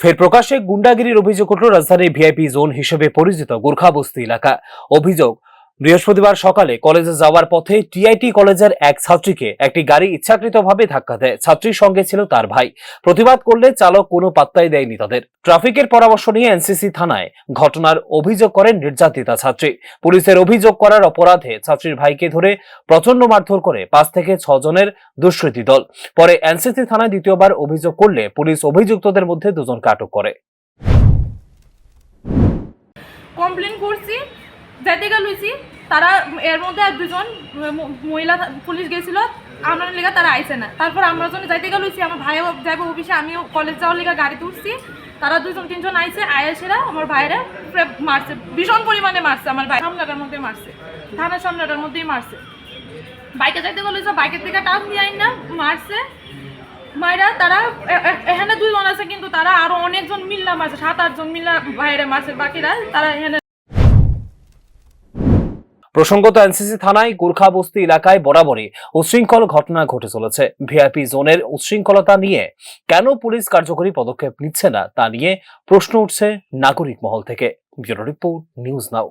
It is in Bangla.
ফের প্রকাশ্যে গুন্ডাগিরির অভিযোগ উঠল রাজধানীর ভিআইপি জোন হিসেবে পরিচিত গোর্খাবস্তি এলাকা। অভিযোগ, বৃহস্পতিবার সকালে কলেজে যাওয়ার পথে টিআইটি কলেজের এক ছাত্রীকে একটি গাড়ি ইচ্ছাকৃতভাবে ধাক্কা দেয়। ছাত্রীর সঙ্গে ছিল তার ভাই। প্রতিবাদ করলে চালক কোনো পাত্তাই দেয়নি তাদের। ট্রাফিকের পরামর্শ নিয়ে এনসিসি থানায় ঘটনার অভিযোগ করেন নির্যাতিতা ছাত্রী। পুলিশের অভিযোগ করার অপরাধে ছাত্রীর ভাইকে ধরে প্রচন্ড মারধর করে 5 থেকে 6 জনের দুষ্কৃতী দল। পরে এনসিসি থানায় দ্বিতীয়বার অভিযোগ করলে পুলিশ অভিযুক্তদের মধ্যে 2 জনকে আটক করে। কমপ্লেন করছি, যাইতে গেছি, তারা এর মধ্যে আর 2 জন মহিলা পুলিশ গেছিল, আমরা লেগা তারা আইছে না। তারপর আমরা জন্য যাইতে গেছি, আমার ভাইও যাইব অফিসে, আমিও কলেজ যাওয়ার লেগা গাড়িতে উঠছি। তারা 2 জন 3 জন আইছে, আয়েসেরা আমার ভাইরে মারছে, ভীষণ পরিমাণে মারছে। আমার ভাই সামনাটার মধ্যে মারছে, থানার সামনাটার মধ্যেই মারছে। বাইকে যাইতে গেছে, বাইকের থেকে টান দিয়ে আইন না মারছে। মায়েরা তারা এখানে 2 জন আছে, কিন্তু তারা আরো অনেকজন মিল্লা মারছে, 7-8 জন মিল্লা বাইরে মারছে। বাকিরা তারা এখানে। প্রসঙ্গত, এনসিসি থানায় গোর্খাবস্তি এলাকায় বরাবরই উচ্ছৃঙ্খল ঘটনা ঘটে চলেছে। ভিআইপি জোনের উচ্ছৃঙ্খলতা নিয়ে কেন পুলিশ কার্যকরী পদক্ষেপ নিচ্ছে না তা নিয়ে প্রশ্ন উঠছে নাগরিক মহল থেকে। Bureau report, news now.